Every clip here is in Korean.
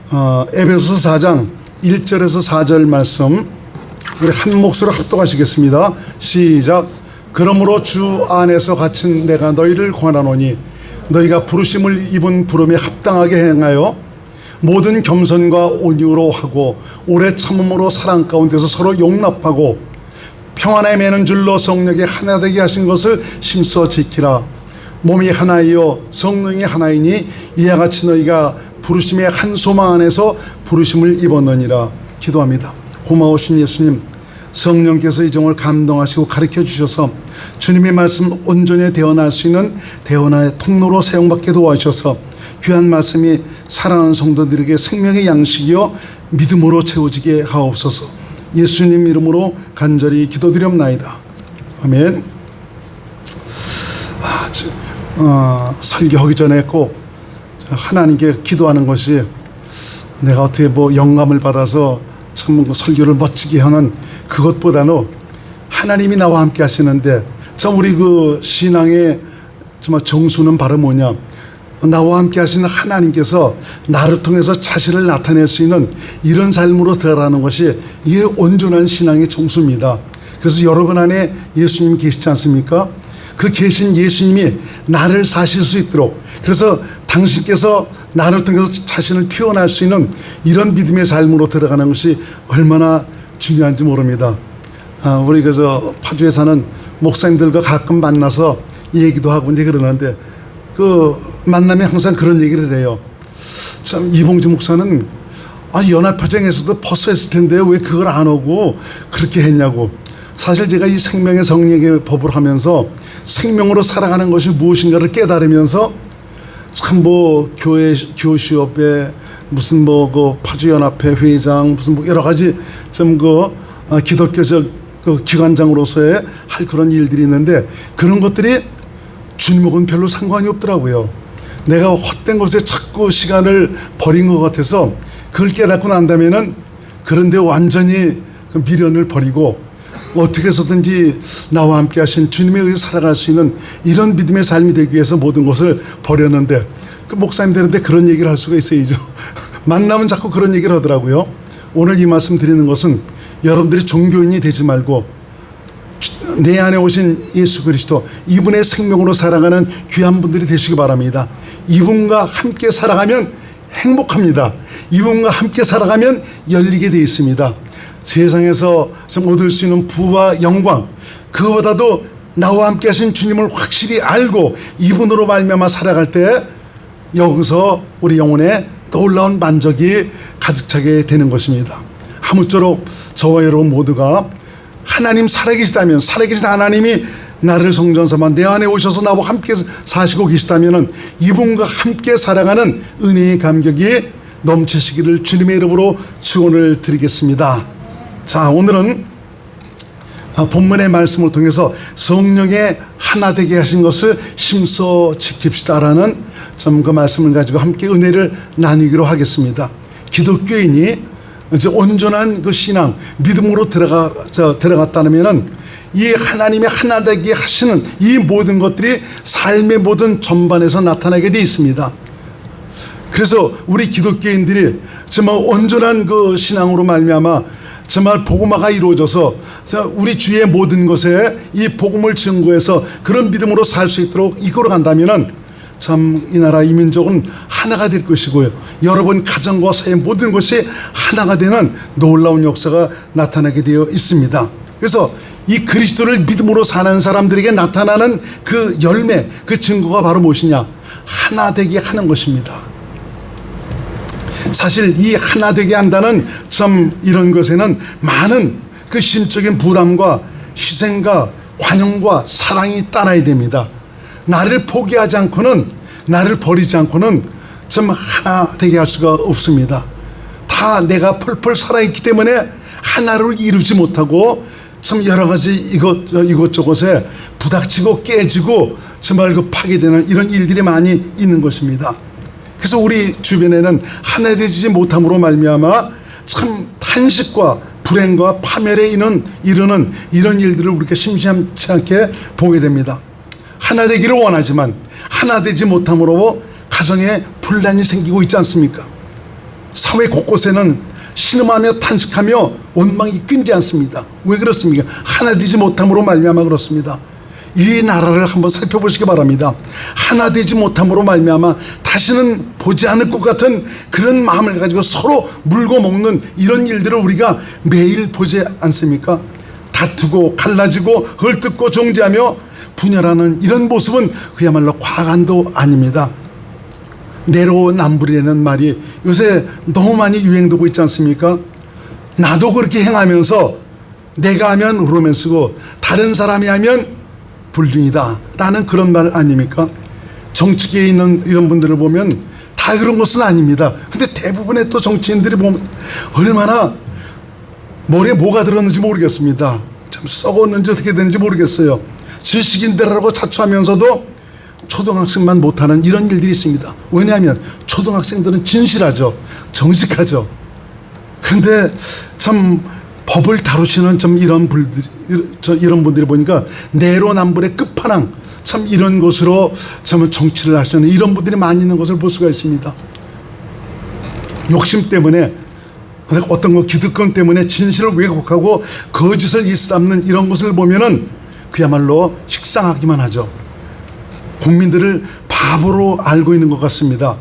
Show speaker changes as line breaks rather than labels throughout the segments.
에베소서 4장 1절에서 4절 말씀 우리 한 목소리로 합독하시겠습니다. 시작. 그러므로 주 안에서 갇힌 내가 너희를 권하노니 너희가 부르심을 입은 부름에 합당하게 행하여 모든 겸손과 온유로 하고 오래 참음으로 사랑 가운데서 서로 용납하고 평안에 매는 줄로 성령이 하나 되게 하신 것을 심써 지키라. 몸이 하나이요 성령이 하나이니 이와 같이 너희가 부르심의 한 소망 안에서 부르심을 입었느니라. 기도합니다. 고마우신 예수님, 성령께서 이 종을 감동하시고 가르쳐 주셔서 주님의 말씀 온전히 대언할 수 있는 대언의 통로로 사용받게 도와주셔서 귀한 말씀이 사랑하는 성도들에게 생명의 양식이요 믿음으로 채워지게 하옵소서. 예수님 이름으로 간절히 기도드렸나이다. 아멘. 설교하기 전에 꼭 하나님께 기도하는 것이 내가 어떻게 영감을 받아서 참 설교를 멋지게 하는 그것보다는 하나님이 나와 함께 하시는데 참 우리 그 신앙의 정말 정수는 바로 뭐냐, 나와 함께 하시는 하나님께서 나를 통해서 자신을 나타낼 수 있는 이런 삶으로 들어가는 것이 이게 온전한 신앙의 정수입니다. 그래서 여러분 안에 예수님이 계시지 않습니까? 그 계신 예수님이 나를 사실 수 있도록, 그래서 당신께서 나를 통해서 자신을 표현할 수 있는 이런 믿음의 삶으로 들어가는 것이 얼마나 중요한지 모릅니다. 우리 그저 파주에 사는 목사님들과 가끔 만나서 얘기도 하고 이제 그러는데 그 만남에 항상 그런 얘기를 해요. 참 이봉주 목사는 연합파정에서도 벌써 했을 텐데 왜 그걸 안 하고 그렇게 했냐고. 사실 제가 이 생명의 성령의 법을 하면서 생명으로 살아가는 것이 무엇인가를 깨달으면서 참 교회 교시협회 무슨 그 파주연합회 회장 무슨 여러 가지 좀 기독교적 기관장으로서의 할 그런 일들이 있는데 그런 것들이 주님하고는 별로 상관이 없더라고요. 내가 헛된 것에 자꾸 시간을 버린 것 같아서 그걸 깨닫고 난다면은 그런데 완전히 그 미련을 버리고 어떻게 해서든지 나와 함께 하신 주님에 의해 살아갈 수 있는 이런 믿음의 삶이 되기 위해서 모든 것을 버렸는데 그 목사님들한테 그런 얘기를 할 수가 있어야죠. 만나면 자꾸 그런 얘기를 하더라고요. 오늘 이 말씀 드리는 것은 여러분들이 종교인이 되지 말고 내 안에 오신 예수 그리스도 이분의 생명으로 살아가는 귀한 분들이 되시기 바랍니다. 이분과 함께 살아가면 행복합니다. 이분과 함께 살아가면 열리게 되어 있습니다. 세상에서 얻을 수 있는 부와 영광, 그거보다도 나와 함께 하신 주님을 확실히 알고 이분으로 말미암아 살아갈 때 여기서 우리 영혼에 놀라운 만족이 가득 차게 되는 것입니다. 아무쪼록 저와 여러분 모두가 하나님 살아계시다면, 살아계신 하나님이 나를 성전 삼아 내 안에 오셔서 나와 함께 사시고 계시다면 이분과 함께 살아가는 은혜의 감격이 넘치시기를 주님의 이름으로 축원을 드리겠습니다. 자, 오늘은 본문의 말씀을 통해서 성령의 하나 되게 하신 것을 심써 지킵시다라는 그 말씀을 가지고 함께 은혜를 나누기로 하겠습니다. 기독교인이 이제 온전한 그 신앙, 믿음으로 들어갔다면 이 하나님의 하나 되게 하시는 이 모든 것들이 삶의 모든 전반에서 나타나게 되어 있습니다. 그래서 우리 기독교인들이 정말 온전한 그 신앙으로 말미암아 정말 복음화가 이루어져서 우리 주의 모든 것에 이 복음을 증거해서 그런 믿음으로 살 수 있도록 이끌어 간다면은 참 이 나라 이 민족은 하나가 될 것이고요. 여러분 가정과 사회 모든 것이 하나가 되는 놀라운 역사가 나타나게 되어 있습니다. 그래서 이 그리스도를 믿음으로 사는 사람들에게 나타나는 그 열매, 그 증거가 바로 무엇이냐? 하나 되게 하는 것입니다. 사실 이 하나 되게 한다는 참 이런 것에는 많은 그 신적인 부담과 희생과 관용과 사랑이 따라야 됩니다. 나를 포기하지 않고는, 나를 버리지 않고는 참 하나 되게 할 수가 없습니다. 다 내가 펄펄 살아있기 때문에 하나를 이루지 못하고 참 여러 가지 이것저것에 부닥치고 깨지고 정말 파괴되는 이런 일들이 많이 있는 것입니다. 그래서 우리 주변에는 하나 되지 못함으로 말미암아 참 탄식과 불행과 파멸에 이르는 이런 일들을 우리가 심심치 않게 보게 됩니다. 하나 되기를 원하지만 하나 되지 못함으로 가정에 분란이 생기고 있지 않습니까? 사회 곳곳에는 신음하며 탄식하며 원망이 끊지 않습니다. 왜 그렇습니까? 하나 되지 못함으로 말미암아 그렇습니다. 이 나라를 한번 살펴보시기 바랍니다. 하나 되지 못함으로 말미암아 다시는 보지 않을 것 같은 그런 마음을 가지고 서로 물고 먹는 이런 일들을 우리가 매일 보지 않습니까? 다투고 갈라지고 헐뜯고 정죄하며 분열하는 이런 모습은 그야말로 과간도 아닙니다. 내로남불이라는 말이 요새 너무 많이 유행되고 있지 않습니까? 나도 그렇게 행하면서 내가 하면 로맨스고 다른 사람이 하면 불륜이다 라는 그런 말 아닙니까? 정치계에 있는 이런 분들을 보면 다 그런 것은 아닙니다. 근데 대부분의 또 정치인들이 보면 얼마나 머리에 뭐가 들었는지 모르겠습니다. 참 썩었는지 어떻게 되는지 모르겠어요. 지식인들하고 자초하면서도 초등학생만 못하는 이런 일들이 있습니다. 왜냐하면 초등학생들은 진실하죠. 정직하죠. 그런데 참 법을 다루시는 참 이런 분들이 보니까 내로남불의 끝판왕 참 이런 것으로 참 정치를 하시는 이런 분들이 많이 있는 것을 볼 수가 있습니다. 욕심 때문에 어떤 거 기득권 때문에 진실을 왜곡하고 거짓을 일삼는 이런 것을 보면은 그야말로 식상하기만 하죠. 국민들을 바보로 알고 있는 것 같습니다.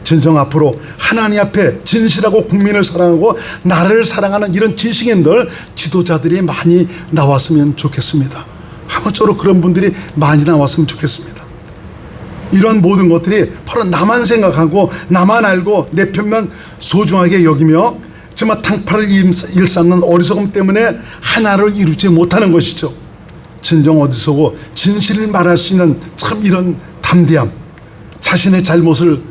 진정 앞으로 하나님 앞에 진실하고 국민을 사랑하고 나라를 사랑하는 이런 지식인들, 지도자들이 많이 나왔으면 좋겠습니다. 아무쪼록 그런 분들이 많이 나왔으면 좋겠습니다. 이런 모든 것들이 바로 나만 생각하고 나만 알고 내 편만 소중하게 여기며 정말 탕파를 일삼는 어리석음 때문에 하나를 이루지 못하는 것이죠. 진정 어디서고 진실을 말할 수 있는 참 이런 담대함, 자신의 잘못을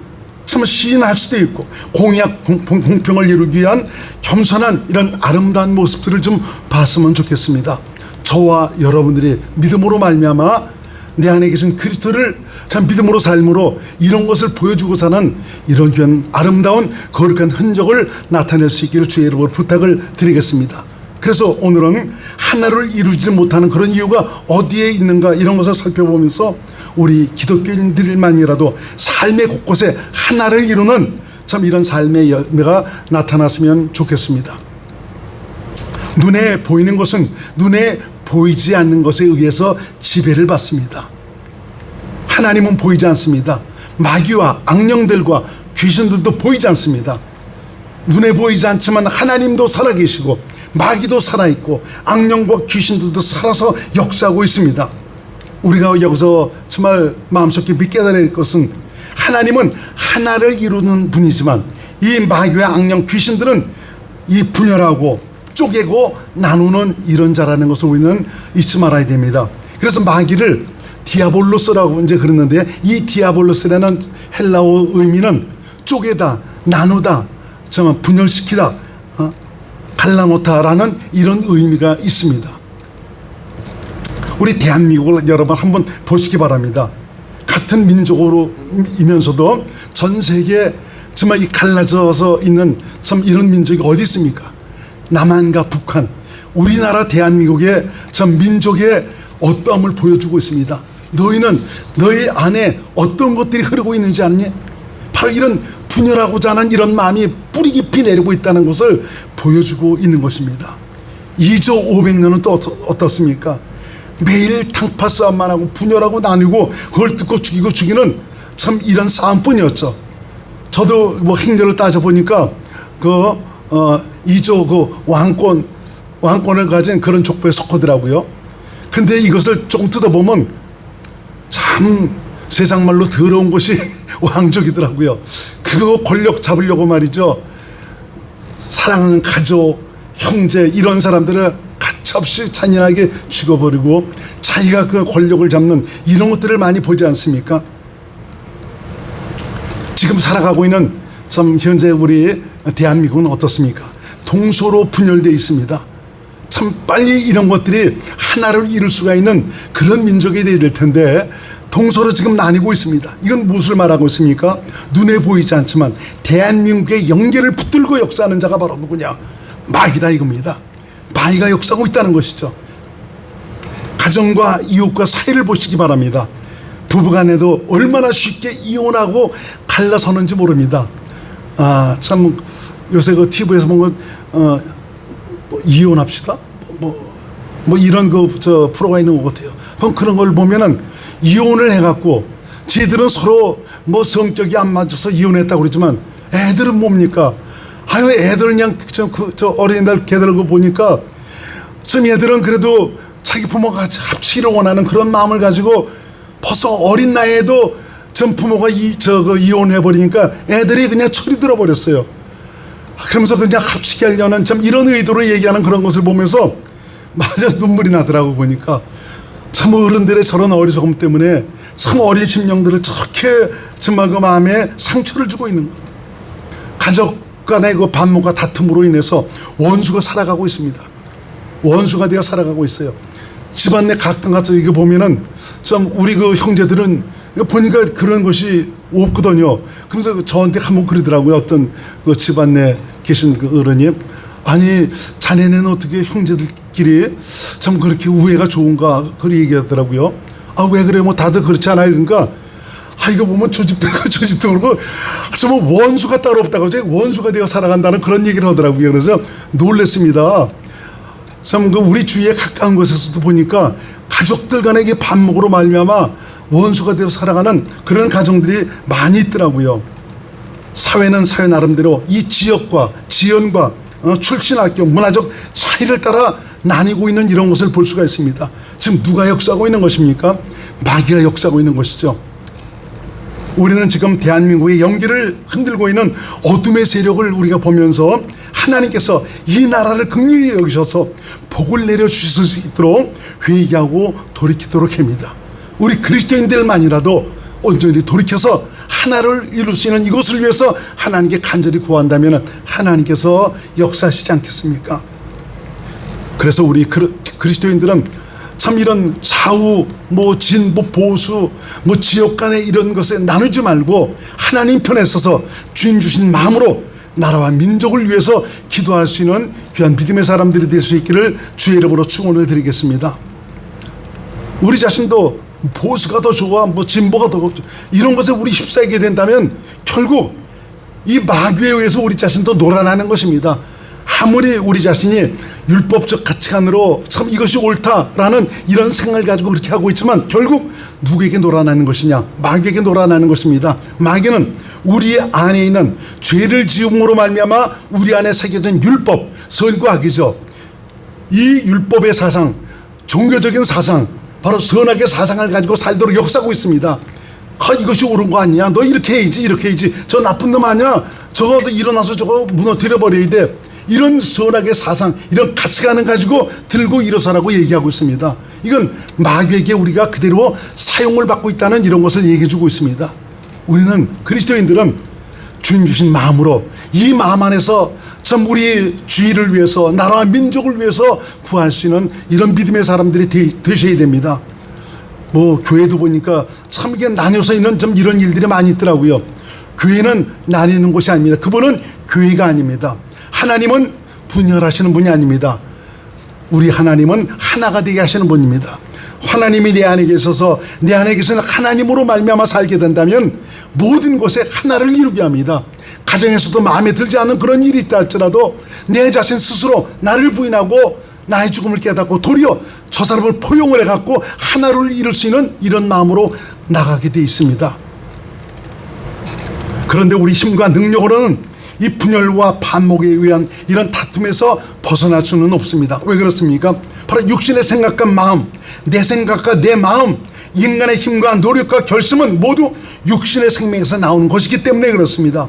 참 시인할 수도 있고 공약 공평을 이루기 위한 겸손한 이런 아름다운 모습들을 좀 봤으면 좋겠습니다. 저와 여러분들이 믿음으로 말미암아 내 안에 계신 그리스도를 참 믿음으로 삶으로 이런 것을 보여주고 사는 이런 귀한 아름다운 거룩한 흔적을 나타낼 수 있기를 주의 이름으로 부탁을 드리겠습니다. 그래서 오늘은 하나를 이루지 못하는 그런 이유가 어디에 있는가 이런 것을 살펴보면서 우리 기독교인들만이라도 삶의 곳곳에 하나를 이루는 참 이런 삶의 열매가 나타났으면 좋겠습니다. 눈에 보이는 것은 눈에 보이지 않는 것에 의해서 지배를 받습니다. 하나님은 보이지 않습니다. 마귀와 악령들과 귀신들도 보이지 않습니다. 눈에 보이지 않지만 하나님도 살아계시고 마귀도 살아있고 악령과 귀신들도 살아서 역사하고 있습니다. 우리가 여기서 정말 마음속 깊이 깨달아야 할 것은 하나님은 하나를 이루는 분이지만 이 마귀와 악령 귀신들은 이 분열하고 쪼개고 나누는 이런 자라는 것을 우리는 잊지 말아야 됩니다. 그래서 마귀를 디아볼로스라고 이제 그랬는데 이 디아볼로스라는 헬라어 의미는 쪼개다, 나누다, 정말 분열시키다, 갈라놓다라는 이런 의미가 있습니다. 우리 대한민국을 여러분 한번 보시기 바랍니다. 같은 민족으로이면서도 전 세계에 정말 이 갈라져서 있는 참 이런 민족이 어디 있습니까? 남한과 북한, 우리나라 대한민국의 참 민족의 어떠함을 보여주고 있습니다. 너희는 너희 안에 어떤 것들이 흐르고 있는지 아니? 바로 이런 분열하고자 하는 이런 마음이 뿌리 깊이 내리고 있다는 것을 보여주고 있는 것입니다. 2조 500년은 또 어떻습니까? 매일 탕파 싸움만 하고 분열하고 나누고 헐뜯고 죽이고 죽이는 참 이런 싸움뿐이었죠. 저도 뭐 행렬을 따져보니까 2조 왕권을 가진 그런 족보에 속하더라고요. 근데 이것을 조금 뜯어보면 참 세상 말로 더러운 것이 왕족이더라고요. 그거 권력 잡으려고 말이죠. 사랑하는 가족, 형제 이런 사람들을 가차없이 잔인하게 죽어버리고 자기가 그 권력을 잡는 이런 것들을 많이 보지 않습니까? 지금 살아가고 있는 참 현재 우리 대한민국은 어떻습니까? 동서로 분열되어 있습니다. 참 빨리 이런 것들이 하나를 이룰 수가 있는 그런 민족이 되어야 될 텐데 동서로 지금 나뉘고 있습니다. 이건 무엇을 말하고 있습니까? 눈에 보이지 않지만 대한민국의 연계를 붙들고 역사하는 자가 바로 누구냐? 마귀다 이겁니다. 마귀가 역사하고 있다는 것이죠. 가정과 이웃과 사이를 보시기 바랍니다. 부부간에도 얼마나 쉽게 이혼하고 갈라서는지 모릅니다. 참 요새 그 TV에서 본 건 뭐 이혼합시다 뭐 이런 저 프로가 있는 것 같아요. 그럼 그런 걸 보면은 이혼을 해갖고 쟤들은 서로 뭐 성격이 안 맞아서 이혼했다고 그러지만 애들은 뭡니까? 아유, 애들은 그냥 저 어린이날 걔들 거 보니까 좀 애들은 그래도 자기 부모가 합치기를 원하는 그런 마음을 가지고 벌써 어린 나이에도 전 부모가 이혼해버리니까 애들이 그냥 철이 들어버렸어요. 그러면서 그냥 합치게 하려는 참 이런 의도로 얘기하는 그런 것을 보면서 맞아 눈물이 나더라고. 보니까 참 어른들의 저런 어리석음 때문에 참 어린 심령들을 저렇게 정말 그 마음에 상처를 주고 있는 거예요. 가족 간의 그 반목과 다툼으로 인해서 원수가 살아가고 있습니다. 원수가 되어 살아가고 있어요. 집안 내 가끔 가서 이거 보면은 좀 우리 그 형제들은 보니까 그런 것이 없거든요. 그래서 저한테 한번 그러더라고요. 어떤 그 집안 내 계신 그 어른이, 아니 자네는 어떻게 형제들끼리 참 그렇게 우애가 좋은가 그렇게 얘기하더라고요. 왜 그래? 뭐 다들 그렇지 않아요? 그러니까 이거 보면 저 집도 그렇고 저 집도 그렇고 정말 원수가 따로 없다고 원수가 되어 살아간다는 그런 얘기를 하더라고요. 그래서 놀랐습니다. 참 그 우리 주위에 가까운 곳에서도 보니까 가족들 간의 이게 반목으로 말미암아 원수가 되어 살아가는 그런 가정들이 많이 있더라고요. 사회는 사회 나름대로 이 지역과 지연과 출신 학교 문화적 차이를 따라 나뉘고 있는 이런 것을 볼 수가 있습니다. 지금 누가 역사하고 있는 것입니까? 마귀가 역사하고 있는 것이죠. 우리는 지금 대한민국의 영기를 흔들고 있는 어둠의 세력을 우리가 보면서 하나님께서 이 나라를 긍휼히 여기셔서 복을 내려주실 수 있도록 회개하고 돌이키도록 합니다. 우리 그리스도인들만이라도 온전히 돌이켜서 하나를 이룰 수 있는 이것을 위해서 하나님께 간절히 구한다면 하나님께서 역사하시지 않겠습니까? 그래서 우리 그리스도인들은 참 이런 좌우 진보 보수 지역 간의 이런 것에 나누지 말고 하나님 편에 서서 주인 주신 마음으로 나라와 민족을 위해서 기도할 수 있는 귀한 믿음의 사람들이 될 수 있기를 주의 이름으로 축원을 드리겠습니다. 우리 자신도 보수가 더 좋아 진보가 더 좋아 이런 것에 우리 휩싸이게 된다면 결국 이 마귀에 의해서 우리 자신도 놀아나는 것입니다. 아무리 우리 자신이 율법적 가치관으로 참 이것이 옳다라는 이런 생각을 가지고 그렇게 하고 있지만 결국 누구에게 놀아나는 것이냐? 마귀에게 놀아나는 것입니다. 마귀는 우리 안에 있는 죄를 지음으로 말미암아 우리 안에 새겨진 율법, 선과 악이죠. 이 율법의 사상, 종교적인 사상, 바로 선악의 사상을 가지고 살도록 역사하고 있습니다. 이것이 옳은 거 아니냐? 너 이렇게 해야지, 이렇게 해야지. 저 나쁜 놈 아니야? 저거 일어나서 저거 무너뜨려버려야 돼. 이런 선악의 사상, 이런 가치관을 가지고 들고 일어서라고 얘기하고 있습니다. 이건 마귀에게 우리가 그대로 사용을 받고 있다는 이런 것을 얘기해 주고 있습니다. 우리는 그리스도인들은 주님 주신 마음으로 이 마음 안에서 참 우리 주의를 위해서 나라와 민족을 위해서 구할 수 있는 이런 믿음의 사람들이 되셔야 됩니다. 교회도 보니까 참 이게 나뉘어서 있는 좀 이런 일들이 많이 있더라고요. 교회는 나뉘는 곳이 아닙니다. 그분은 교회가 아닙니다. 하나님은 분열하시는 분이 아닙니다. 우리 하나님은 하나가 되게 하시는 분입니다. 하나님이 내 안에 계셔서 내 안에 계시는 하나님으로 말미암아 살게 된다면 모든 것에 하나를 이루게 합니다. 가정에서도 마음에 들지 않는 그런 일이 있다 할지라도 내 자신 스스로 나를 부인하고 나의 죽음을 깨닫고 도리어 저 사람을 포용을 해갖고 하나를 이룰 수 있는 이런 마음으로 나가게 돼 있습니다. 그런데 우리 힘과 능력으로는 이 분열과 반목에 의한 이런 다툼에서 벗어날 수는 없습니다. 왜 그렇습니까? 바로 육신의 생각과 마음, 내 생각과 내 마음, 인간의 힘과 노력과 결심은 모두 육신의 생명에서 나오는 것이기 때문에 그렇습니다.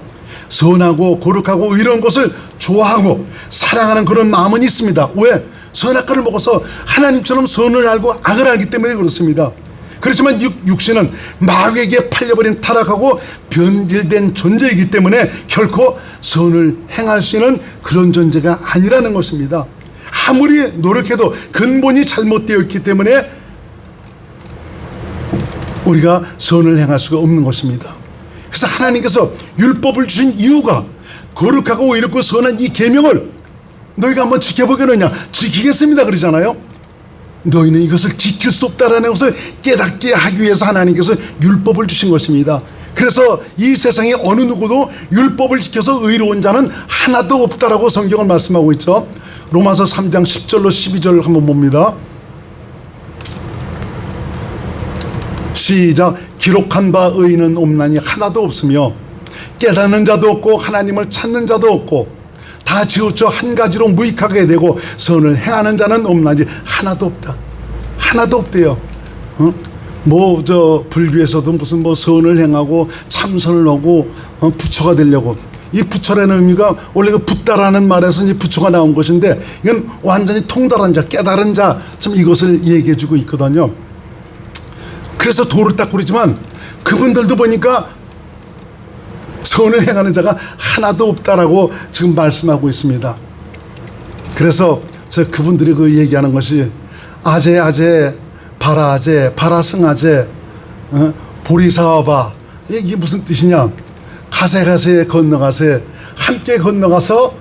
선하고 거룩하고 의로운 것을 좋아하고 사랑하는 그런 마음은 있습니다. 왜? 선악과를 먹어서 하나님처럼 선을 알고 악을 알기 때문에 그렇습니다. 그렇지만 육신은 마귀에게 팔려버린 타락하고 변질된 존재이기 때문에 결코 선을 행할 수 있는 그런 존재가 아니라는 것입니다. 아무리 노력해도 근본이 잘못되어 있기 때문에 우리가 선을 행할 수가 없는 것입니다. 그래서 하나님께서 율법을 주신 이유가 거룩하고 의롭고 선한 이 계명을 너희가 한번 지켜보겠느냐? 지키겠습니다 그러잖아요. 너희는 이것을 지킬 수 없다라는 것을 깨닫게 하기 위해서 하나님께서 율법을 주신 것입니다. 그래서 이 세상에 어느 누구도 율법을 지켜서 의로운 자는 하나도 없다라고 성경을 말씀하고 있죠. 로마서 3장 10절로 12절 한번 봅니다. 시작. 기록한 바 의인은 없나니 하나도 없으며 깨닫는 자도 없고 하나님을 찾는 자도 없고 다 지우쳐 한 가지로 무익하게 되고 선을 행하는 자는 없나니 하나도 없다. 하나도 없대요. 불교에서도 무슨 선을 행하고 참선을 하고 부처가 되려고, 이 부처라는 의미가 원래 그 붓다라는 말에서 이제 부처가 나온 것인데, 이건 완전히 통달한 자, 깨달은 자, 참 이것을 얘기해주고 있거든요. 그래서 도를 닦고 그러지만 그분들도 보니까 선을 행하는 자가 하나도 없다라고 지금 말씀하고 있습니다. 그래서 그분들이 그 얘기하는 것이 아제 바라아제 바라승아제 보리사와바, 이게 무슨 뜻이냐? 가세 건너가세, 함께 건너가서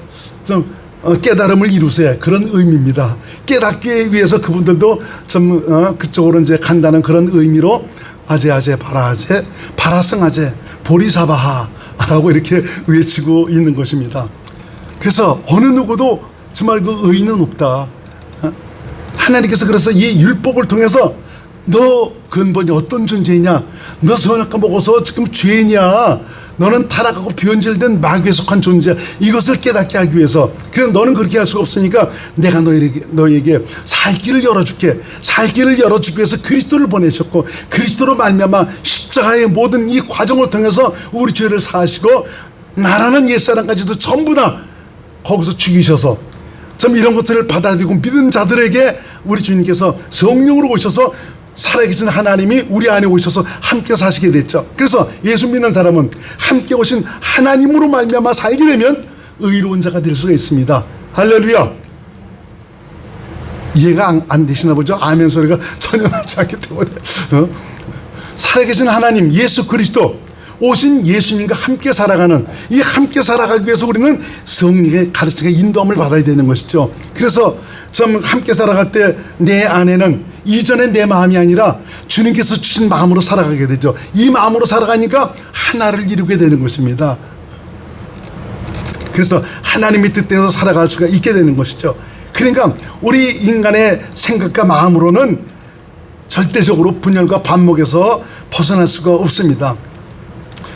좀 깨달음을 이루세, 그런 의미입니다. 깨닫기 위해서 그분들도 좀 그쪽으로 이제 간다는 그런 의미로 아제 바라아제 바라승아제 보리사바하라고 이렇게 외치고 있는 것입니다. 그래서 어느 누구도 정말 그 의인은 없다. 하나님께서 그래서 이 율법을 통해서 너 근본이 어떤 존재이냐, 너 선악과 먹어서 지금 죄냐, 너는 타락하고 변질된 마귀에 속한 존재야, 이것을 깨닫게 하기 위해서. 그래서 너는 그렇게 할 수가 없으니까 내가 너에게 살 길을 열어줄게. 살 길을 열어주기 위해서 그리스도를 보내셨고, 그리스도로 말미암아 십자가의 모든 이 과정을 통해서 우리 죄를 사하시고 나라는 옛사람까지도 전부 다 거기서 죽이셔서 참 이런 것들을 받아들이고 믿은 자들에게 우리 주님께서 성령으로 오셔서 살아계신 하나님이 우리 안에 오셔서 함께 사시게 됐죠. 그래서 예수 믿는 사람은 함께 오신 하나님으로 말미암아 살게 되면 의로운 자가 될 수가 있습니다. 할렐루야. 이해가 안 되시나 보죠? 아멘 소리가 전혀 나지 않기 때문에. 살아계신 하나님 예수 그리스도 오신 예수님과 함께 살아가는, 이 함께 살아가기 위해서 우리는 성령의 가르침과 인도함을 받아야 되는 것이죠. 그래서 좀 함께 살아갈 때 내 안에는 이전에 내 마음이 아니라 주님께서 주신 마음으로 살아가게 되죠. 이 마음으로 살아가니까 하나를 이루게 되는 것입니다. 그래서 하나님의 뜻대로 살아갈 수가 있게 되는 것이죠. 그러니까 우리 인간의 생각과 마음으로는 절대적으로 분열과 반목에서 벗어날 수가 없습니다.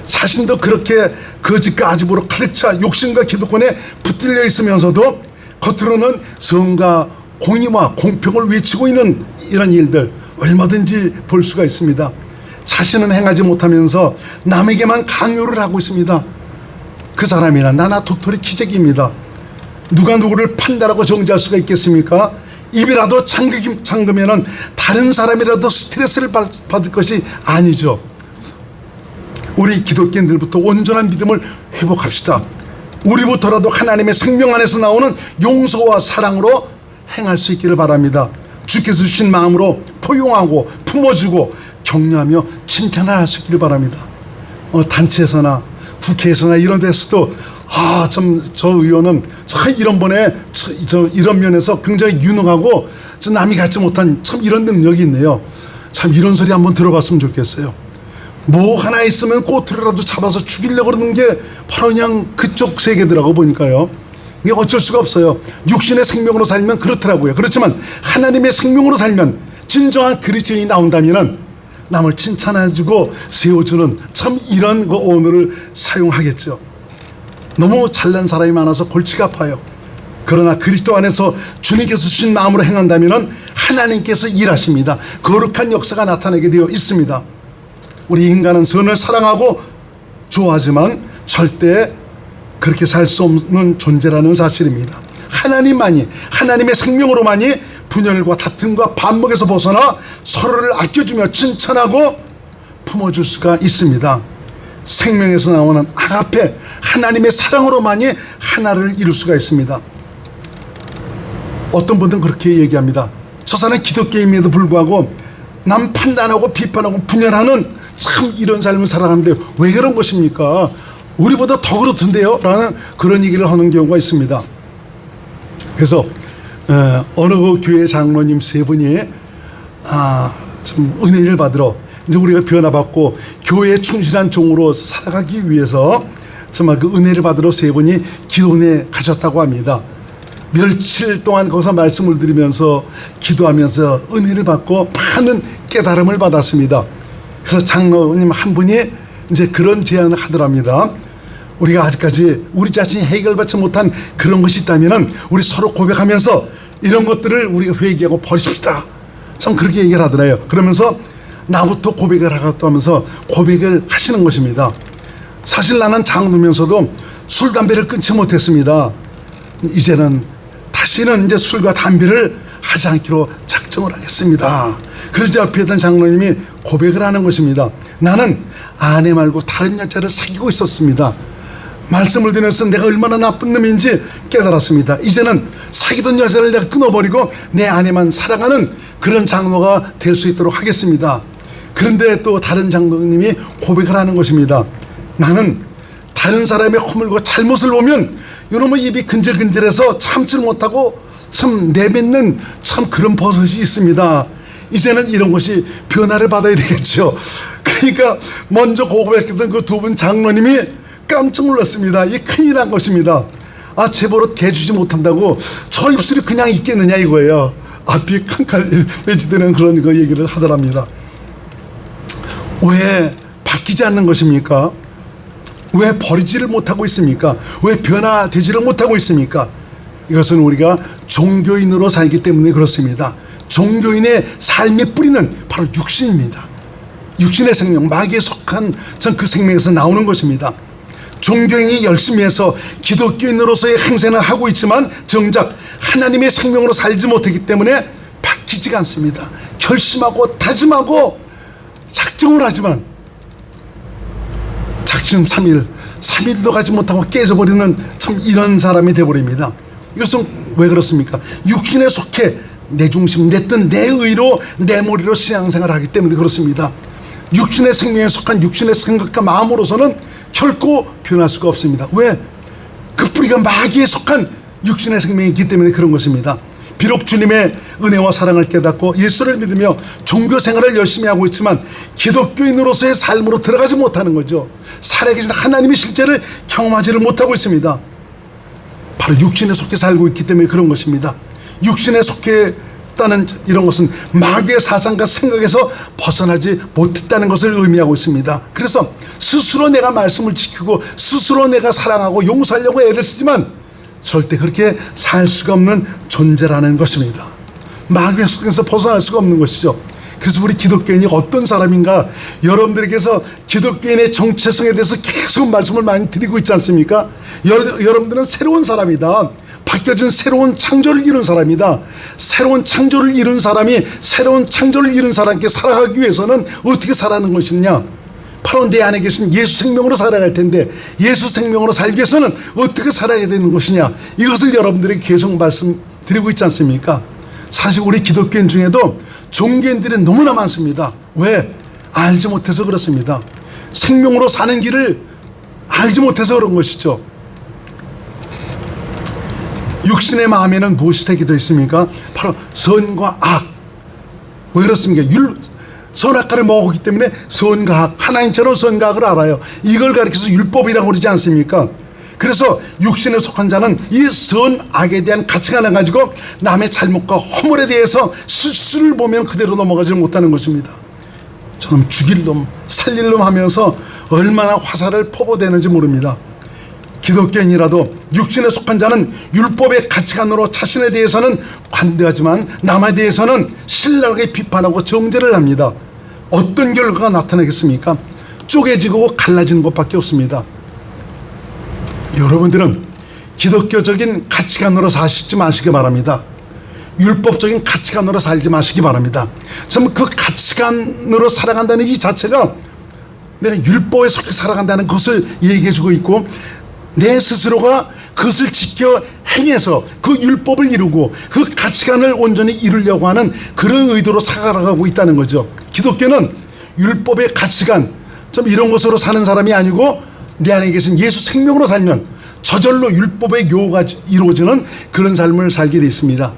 자신도 그렇게 거짓과 아집으로 가득 차 욕심과 기득권에 붙들려 있으면서도 겉으로는 성과 공의와 공평을 외치고 있는 이런 일들 얼마든지 볼 수가 있습니다. 자신은 행하지 못하면서 남에게만 강요를 하고 있습니다. 그 사람이나 나나 도토리 기적입니다. 누가 누구를 판단하고 정죄할 수가 있겠습니까? 입이라도 잠그면은 다른 사람이라도 스트레스를 받을 것이 아니죠. 우리 기독교인들부터 온전한 믿음을 회복합시다. 우리부터라도 하나님의 생명 안에서 나오는 용서와 사랑으로 행할 수 있기를 바랍니다. 주께서 주신 마음으로 포용하고 품어주고 격려하며 칭찬을 할 수 있기를 바랍니다. 단체에서나 국회에서나 이런 데서도 참 저 의원은 이런 번에 이런 면에서 굉장히 유능하고 남이 갖지 못한 참 이런 능력이 있네요. 참 이런 소리 한번 들어봤으면 좋겠어요. 뭐 하나 있으면 꼬투리라도 잡아서 죽이려고 그러는 게 바로 그냥 그쪽 세계더라고 보니까요. 이게 어쩔 수가 없어요. 육신의 생명으로 살면 그렇더라고요. 그렇지만 하나님의 생명으로 살면 진정한 그리스도인이 나온다면 남을 칭찬해주고 세워주는 참 이런 그 언어를 사용하겠죠. 너무 잘난 사람이 많아서 골치가 아파요. 그러나 그리스도 안에서 주님께서 주신 마음으로 행한다면 하나님께서 일하십니다. 거룩한 역사가 나타나게 되어 있습니다. 우리 인간은 선을 사랑하고 좋아하지만 절대 그렇게 살 수 없는 존재라는 사실입니다. 하나님만이, 하나님의 생명으로만이 분열과 다툼과 반목에서 벗어나 서로를 아껴주며 칭찬하고 품어줄 수가 있습니다. 생명에서 나오는 아가페, 하나님의 사랑으로만이 하나를 이룰 수가 있습니다. 어떤 분들은 그렇게 얘기합니다. 저 사람은 기독교인임에도 불구하고 남 판단하고 비판하고 분열하는 참 이런 삶을 살아가는데 왜 그런 것입니까? 우리보다 더 그렇던데요? 라는 그런 얘기를 하는 경우가 있습니다. 그래서 어느 그 교회 장로님 세 분이 좀 은혜를 받으러 이제 우리가 변화받고 교회에 충실한 종으로 살아가기 위해서 정말 그 은혜를 받으러 세 분이 기도원에 가셨다고 합니다. 며칠 동안 거기서 말씀을 드리면서 기도하면서 은혜를 받고 많은 깨달음을 받았습니다. 그래서 장로님 한 분이 이제 그런 제안을 하더랍니다. 우리가 아직까지 우리 자신이 해결받지 못한 그런 것이 있다면 우리 서로 고백하면서 이런 것들을 우리가 회개하고 버리십시다. 참 그렇게 얘기를 하더래요. 그러면서 나부터 고백을 하겠다 하면서 고백을 하시는 것입니다. 사실 나는 장로면서도 술, 담배를 끊지 못했습니다. 이제는 다시는 이제 술과 담배를 하지 않기로 작정을 하겠습니다. 그래서 제 앞에 있던 장로님이 고백을 하는 것입니다. 나는 아내 말고 다른 여자를 사귀고 있었습니다. 말씀을 드리면서 내가 얼마나 나쁜 놈인지 깨달았습니다. 이제는 사귀던 여자를 내가 끊어버리고 내 아내만 사랑하는 그런 장로가 될 수 있도록 하겠습니다. 그런데 또 다른 장로님이 고백을 하는 것입니다. 나는 다른 사람의 허물과 잘못을 보면 이놈의 입이 근질근질해서 참질 못하고 참 내뱉는 참 그런 버릇이 있습니다. 이제는 이런 것이 변화를 받아야 되겠죠. 그러니까 먼저 고백했던 그 두 분 장로님이 깜짝 놀랐습니다. 이게 큰일 난 것입니다. 아, 제 버릇 개주지 못한다고 저 입술이 그냥 있겠느냐 이거예요. 앞이 칸칸 매지되는 그런 거 얘기를 하더랍니다. 왜 바뀌지 않는 것입니까? 왜 버리지를 못하고 있습니까? 왜 변화되지를 못하고 있습니까? 이것은 우리가 종교인으로 살기 때문에 그렇습니다. 종교인의 삶의 뿌리는 바로 육신입니다. 육신의 생명, 마귀에 속한 전 그 생명에서 나오는 것입니다. 종교인이 열심히 해서 기독교인으로서의 행세는 하고 있지만 정작 하나님의 생명으로 살지 못했기 때문에 바뀌지가 않습니다. 결심하고 다짐하고 작정을 하지만 작심 3일도 가지 못하고 깨져버리는 참 이런 사람이 되어버립니다. 이것은 왜 그렇습니까? 육신에 속해 내 중심, 내 뜻, 내 의로, 내 머리로 신앙생활을 하기 때문에 그렇습니다. 육신의 생명에 속한 육신의 생각과 마음으로서는 결코 변할 수가 없습니다. 왜? 그 뿌리가 마귀에 속한 육신의 생명이기 때문에 그런 것입니다. 비록 주님의 은혜와 사랑을 깨닫고 예수를 믿으며 종교 생활을 열심히 하고 있지만 기독교인으로서의 삶으로 들어가지 못하는 거죠. 살아계신 하나님의 실제를 경험하지를 못하고 있습니다. 바로 육신에 속해 살고 있기 때문에 그런 것입니다. 육신에 속했다는 이런 것은 마귀의 사상과 생각에서 벗어나지 못했다는 것을 의미하고 있습니다. 그래서 스스로 내가 말씀을 지키고 스스로 내가 사랑하고 용서하려고 애를 쓰지만 절대 그렇게 살 수가 없는 존재라는 것입니다. 마귀의 속에서 벗어날 수가 없는 것이죠. 그래서 우리 기독교인이 어떤 사람인가, 여러분들에게서 기독교인의 정체성에 대해서 계속 말씀을 많이 드리고 있지 않습니까? 여러분들은 새로운 사람이다. 바뀌어진 새로운 창조를 이룬 사람이다. 새로운 창조를 이룬 사람이 새로운 창조를 이룬 사람께 살아가기 위해서는 어떻게 살아가는 것이냐? 바로 내 안에 계신 예수 생명으로 살아갈 텐데 예수 생명으로 살기 위해서는 어떻게 살아야 되는 것이냐, 이것을 여러분들에게 계속 말씀드리고 있지 않습니까? 사실 우리 기독교인 중에도 종교인들이 너무나 많습니다. 왜? 알지 못해서 그렇습니다. 생명으로 사는 길을 알지 못해서 그런 것이죠. 육신의 마음에는 무엇이 새겨져 있습니까? 바로 선과 악. 왜 그렇습니까? 선악과를 먹었기 때문에 선과 악, 하나님처럼 선과 악을 알아요. 이걸 가리켜서 율법이라고 그러지 않습니까? 그래서 육신에 속한 자는 이 선악에 대한 가치관을 가지고 남의 잘못과 허물에 대해서 실수를 보면 그대로 넘어가지 못하는 것입니다. 저놈 죽일 놈, 살릴 놈 하면서 얼마나 화살을 퍼부대는지 모릅니다. 기독교인이라도 육신에 속한 자는 율법의 가치관으로 자신에 대해서는 관대하지만 남에 대해서는 신랄하게 비판하고 정죄를 합니다. 어떤 결과가 나타나겠습니까? 쪼개지고 갈라지는 것밖에 없습니다. 여러분들은 기독교적인 가치관으로 사시지 마시기 바랍니다. 율법적인 가치관으로 살지 마시기 바랍니다. 참 그 가치관으로 살아간다는 이 자체가 내가 율법에 속해 살아간다는 것을 얘기해주고 있고, 내 스스로가 그것을 지켜 행해서 그 율법을 이루고 그 가치관을 온전히 이루려고 하는 그런 의도로 살아가고 있다는 거죠. 기독교는 율법의 가치관, 좀 이런 것으로 사는 사람이 아니고 내 안에 계신 예수 생명으로 살면 저절로 율법의 교가 이루어지는 그런 삶을 살게 되어 있습니다.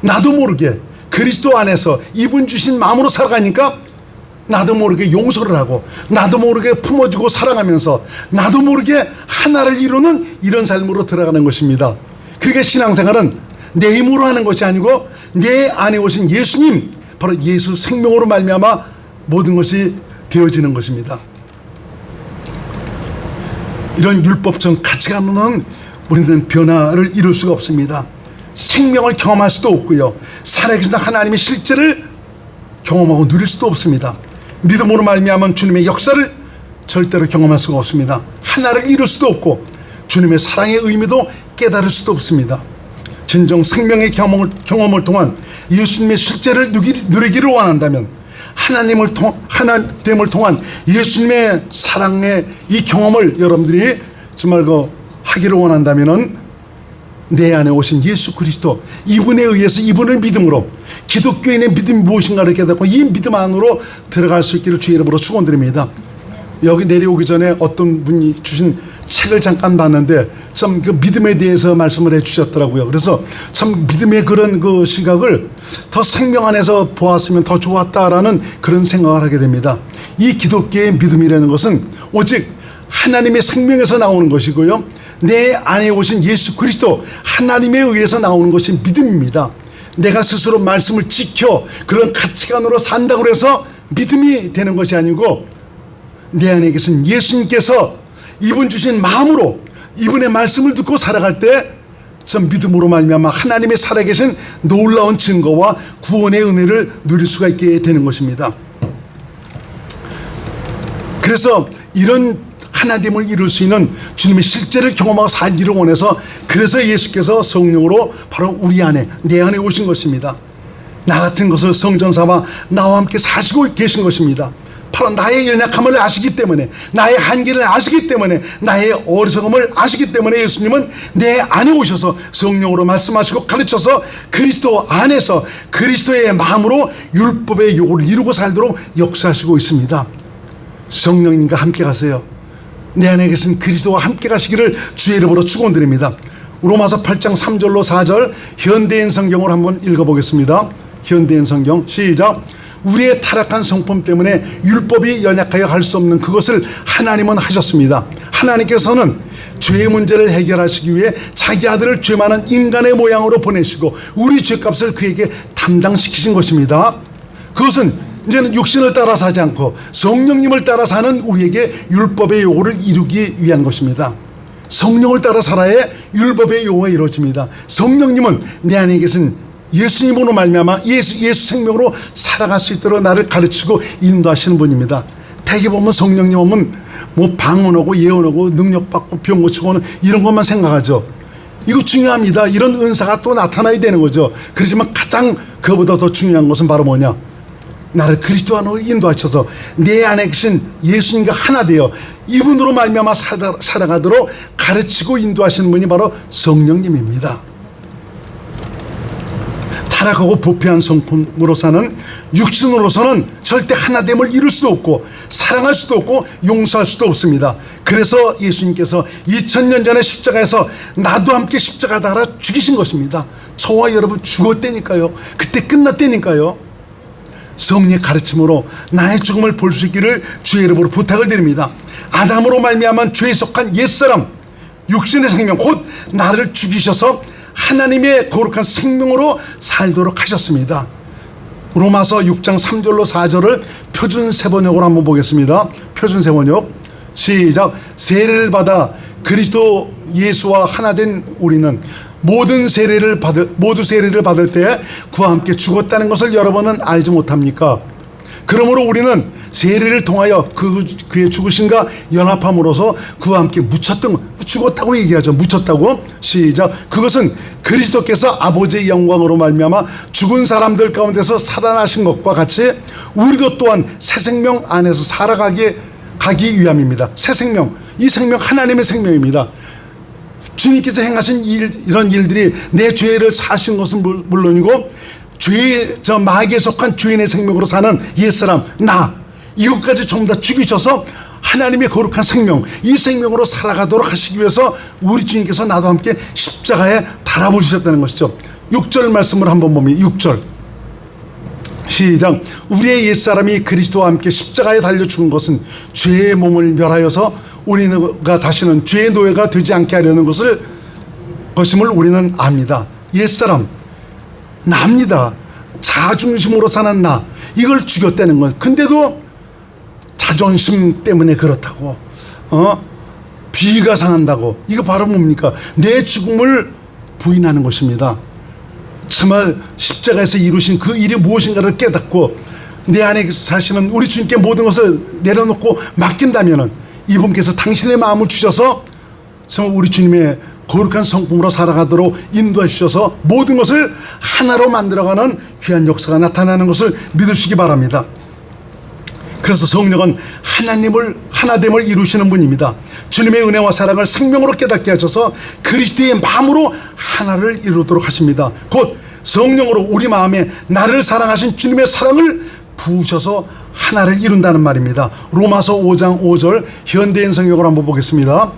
나도 모르게 그리스도 안에서 이분 주신 마음으로 살아가니까 나도 모르게 용서를 하고 나도 모르게 품어주고 사랑하면서 나도 모르게 하나를 이루는 이런 삶으로 들어가는 것입니다. 그러니까 신앙생활은 내 힘으로 하는 것이 아니고 내 안에 오신 예수님, 바로 예수 생명으로 말미암아 모든 것이 되어지는 것입니다. 이런 율법적 가치관으로는 우리는 변화를 이룰 수가 없습니다. 생명을 경험할 수도 없고요, 살아계신 하나님의 실제를 경험하고 누릴 수도 없습니다. 믿음으로 말미암은 주님의 역사를 절대로 경험할 수가 없습니다. 하나를 이룰 수도 없고 주님의 사랑의 의미도 깨달을 수도 없습니다. 진정 생명의 경험을 통한 예수님의 실제를 누리기를 원한다면 하나님을 하나됨을 통한 예수님의 사랑의 이 경험을 여러분들이 정말 하기를 원한다면은 내 안에 오신 예수 그리스도, 이분에 의해서 이분을 믿음으로 기독교인의 믿음이 무엇인가를 깨닫고 이 믿음 안으로 들어갈 수 있기를 주의 이름으로 축원드립니다. 여기 내려오기 전에 어떤 분이 주신 책을 잠깐 봤는데 참 그 믿음에 대해서 말씀을 해 주셨더라고요. 그래서 참 믿음의 그런 그 시각을 더 생명 안에서 보았으면 더 좋았다라는 그런 생각을 하게 됩니다. 이 기독교의 믿음이라는 것은 오직 하나님의 생명에서 나오는 것이고요, 내 안에 오신 예수 그리스도 하나님에 의해서 나오는 것이 믿음입니다. 내가 스스로 말씀을 지켜 그런 가치관으로 산다고 해서 믿음이 되는 것이 아니고 내 안에 계신 예수님께서 이분 주신 마음으로 이분의 말씀을 듣고 살아갈 때 전 믿음으로 말미암아 하나님의 살아계신 놀라운 증거와 구원의 은혜를 누릴 수가 있게 되는 것입니다. 그래서 이런 하나됨을 이룰 수 있는 주님의 실제를 경험하고 살기를 원해서, 그래서 예수께서 성령으로 바로 우리 안에, 내 안에 오신 것입니다. 나 같은 것을 성전 삼아 나와 함께 사시고 계신 것입니다. 바로 나의 연약함을 아시기 때문에, 나의 한계를 아시기 때문에, 나의 어리석음을 아시기 때문에 예수님은 내 안에 오셔서 성령으로 말씀하시고 가르쳐서 그리스도 안에서 그리스도의 마음으로 율법의 요구를 이루고 살도록 역사하시고 있습니다. 성령님과 함께 가세요. 내 안에 계신 그리스도와 함께 가시기를 주의 이름으로 축원드립니다. 로마서 8장 3절로 4절 현대인 성경을 한번 읽어보겠습니다. 현대인 성경 시작. 우리의 타락한 성품 때문에 율법이 연약하여 할 수 없는 그것을 하나님은 하셨습니다. 하나님께서는 죄의 문제를 해결하시기 위해 자기 아들을 죄 많은 인간의 모양으로 보내시고 우리 죄값을 그에게 담당시키신 것입니다. 그것은 이제는 육신을 따라 사지 않고 성령님을 따라 사는 우리에게 율법의 요구를 이루기 위한 것입니다. 성령을 따라 살아야 율법의 요구가 이루어집니다. 성령님은 내 안에 계신 예수님으로 말미암아 예수 생명으로 살아갈 수 있도록 나를 가르치고 인도하시는 분입니다. 대개 보면 성령님 오면 뭐 방언하고 예언하고 능력받고 병 고치고 오는 이런 것만 생각하죠. 이거 중요합니다. 이런 은사가 또 나타나야 되는 거죠. 그렇지만 가장 그보다 더 중요한 것은 바로 뭐냐, 나를 그리스도 안으로 인도하셔서 내 안에 계신 예수님과 하나 되어 이분으로 말미암아 살아가도록 가르치고 인도하시는 분이 바로 성령님입니다. 타락하고 부패한 성품으로 사는 육신으로서는 절대 하나됨을 이룰 수 없고 사랑할 수도 없고 용서할 수도 없습니다. 그래서 예수님께서 2000년 전에 십자가에서 나도 함께 십자가 달아 죽이신 것입니다. 저와 여러분 죽었다니까요. 그때 끝났다니까요. 성령의 가르침으로 나의 죽음을 볼 수 있기를 주의 이름으로 부탁을 드립니다. 아담으로 말미암아 죄에 속한 옛사람 육신의 생명 곧 나를 죽이셔서 하나님의 거룩한 생명으로 살도록 하셨습니다. 로마서 6장 3절로 4절을 표준 세번역으로 한번 보겠습니다. 표준 세번역 시작. 세례를 받아 그리스도 예수와 하나 된 우리는 모두 세례를 받을 때 그와 함께 죽었다는 것을 여러분은 알지 못합니까? 그러므로 우리는 세례를 통하여 그의 죽으심과 연합함으로써 그와 함께 죽었다고 얘기하죠. 묻혔다고. 시작. 그것은 그리스도께서 아버지의 영광으로 말미암아 죽은 사람들 가운데서 살아나신 것과 같이 우리도 또한 새 생명 안에서 살아가기 위함입니다. 새 생명, 이 생명 하나님의 생명입니다. 주님께서 행하신 이런 일들이 내 죄를 사신 것은 물론이고 마귀에 속한 죄인의 생명으로 사는 옛사람 나 이것까지 전부 다 죽이셔서 하나님의 거룩한 생명, 이 생명으로 살아가도록 하시기 위해서 우리 주님께서 나도 함께 십자가에 달아보셨다는 것이죠. 6절 말씀을 한번 보면 6절 시작. 우리의 옛사람이 그리스도와 함께 십자가에 달려 죽은 것은 죄의 몸을 멸하여서 우리가 다시는 죄의 노예가 되지 않게 하려는 것임을 우리는 압니다. 옛사람, 나입니다. 자중심으로 사는 나, 이걸 죽였다는 것. 근데도 자존심 때문에 그렇다고, 비위가 상한다고. 이거 바로 뭡니까? 내 죽음을 부인하는 것입니다. 정말 십자가에서 이루신 그 일이 무엇인가를 깨닫고 내 안에 사실은 우리 주님께 모든 것을 내려놓고 맡긴다면 이분께서 당신의 마음을 주셔서 정말 우리 주님의 거룩한 성품으로 살아가도록 인도해 주셔서 모든 것을 하나로 만들어가는 귀한 역사가 나타나는 것을 믿으시기 바랍니다. 그래서 성령은 하나됨을 이루시는 분입니다. 주님의 은혜와 사랑을 생명으로 깨닫게 하셔서 그리스도의 마음으로 하나를 이루도록 하십니다. 곧 성령으로 우리 마음에 나를 사랑하신 주님의 사랑을 부으셔서 하나를 이룬다는 말입니다. 로마서 5장 5절 현대인 성경으로 한번 보겠습니다.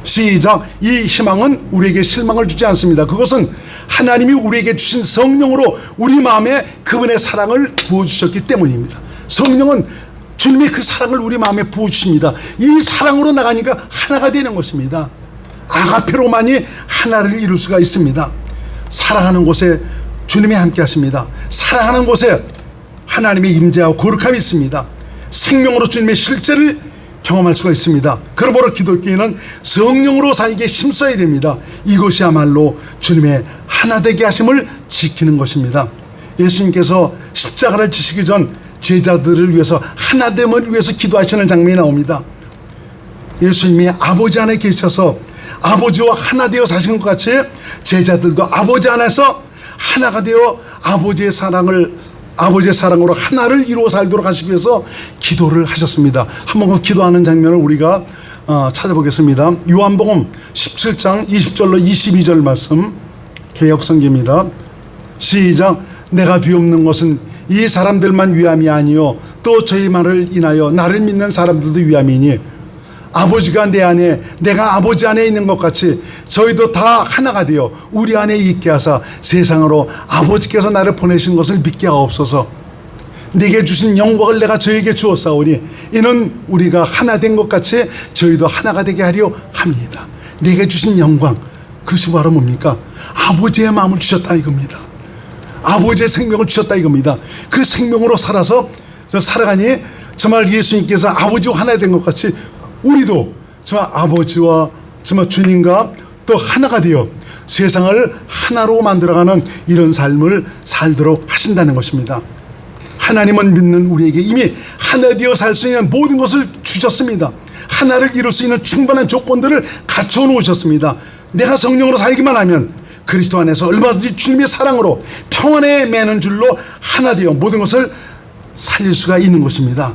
시작. 이 희망은 우리에게 실망을 주지 않습니다. 그것은 하나님이 우리에게 주신 성령으로 우리 마음에 그분의 사랑을 부어주셨기 때문입니다. 성령은 주님의 그 사랑을 우리 마음에 부어주십니다. 이 사랑으로 나가니까 하나가 되는 것입니다. 아가페로만이 하나를 이룰 수가 있습니다. 사랑하는 곳에 주님이 함께 하십니다. 사랑하는 곳에 하나님의 임재하고 거룩함이 있습니다. 생명으로 주님의 실제를 경험할 수가 있습니다. 그러므로 기독교인은 성령으로 살기에 힘써야 됩니다. 이것이야말로 주님의 하나되게 하심을 지키는 것입니다. 예수님께서 십자가를 지시기 전 제자들을 위해서 하나됨을 위해서 기도하시는 장면이 나옵니다. 예수님이 아버지 안에 계셔서 아버지와 하나 되어 사시는 것 같이 제자들도 아버지 안에서 하나가 되어 아버지의 사랑으로 하나를 이루어 살도록 하시기 위해서 기도를 하셨습니다. 한번 기도하는 장면을 우리가 찾아보겠습니다. 요한복음 17장 20절로 22절 말씀 개역성경입니다. 시작. 내가 비옵는 것은 이 사람들만 위함이 아니요 또 저희 말을 인하여 나를 믿는 사람들도 위함이니 아버지가 내 안에 내가 아버지 안에 있는 것 같이 저희도 다 하나가 되어 우리 안에 있게 하사 세상으로 아버지께서 나를 보내신 것을 믿게 하옵소서. 내게 주신 영광을 내가 저에게 주었사오니 이는 우리가 하나 된 것 같이 저희도 하나가 되게 하려 함이니이다. 내게 주신 영광, 그것이 바로 뭡니까? 아버지의 마음을 주셨다 이겁니다. 아버지의 생명을 주셨다 이겁니다. 그 생명으로 살아가니 정말 예수님께서 아버지와 하나 된 것 같이 우리도 정말 아버지와 정말 주님과 또 하나가 되어 세상을 하나로 만들어가는 이런 삶을 살도록 하신다는 것입니다. 하나님은 믿는 우리에게 이미 하나 되어 살 수 있는 모든 것을 주셨습니다. 하나를 이룰 수 있는 충분한 조건들을 갖춰 놓으셨습니다. 내가 성령으로 살기만 하면 그리스도 안에서 얼마든지 주님의 사랑으로 평안에 매는 줄로 하나 되어 모든 것을 살릴 수가 있는 것입니다.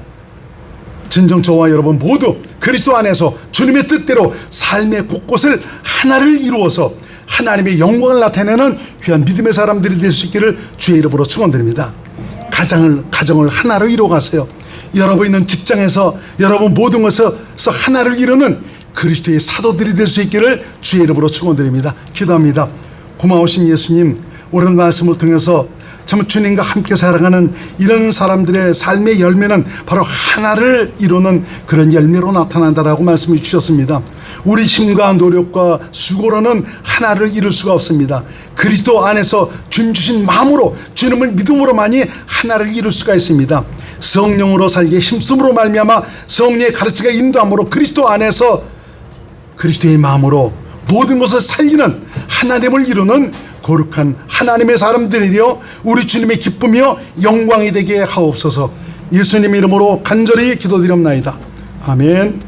진정 저와 여러분 모두 그리스도 안에서 주님의 뜻대로 삶의 곳곳을 하나를 이루어서 하나님의 영광을 나타내는 귀한 믿음의 사람들이 될 수 있기를 주의 이름으로 축원드립니다. 가정을 하나로 이루어가세요. 여러분 있는 직장에서 여러분 모든 것에서 하나를 이루는 그리스도의 사도들이 될 수 있기를 주의 이름으로 축원드립니다. 기도합니다. 고마우신 예수님, 오늘 말씀을 통해서 참 주님과 함께 살아가는 이런 사람들의 삶의 열매는 바로 하나를 이루는 그런 열매로 나타난다라고 말씀해 주셨습니다. 우리 힘과 노력과 수고로는 하나를 이룰 수가 없습니다. 그리스도 안에서 주님 주신 마음으로 주님을 믿음으로만이 하나를 이룰 수가 있습니다. 성령으로 살기에 힘쓰므로 말미암아 성령의 가르침과 인도함으로 그리스도 안에서 그리스도의 마음으로 모든 것을 살리는 하나됨을 이루는 거룩한 하나님의 사람들이 되어 우리 주님의 기쁨이요 영광이 되게 하옵소서. 예수님 이름으로 간절히 기도드립나이다. 아멘.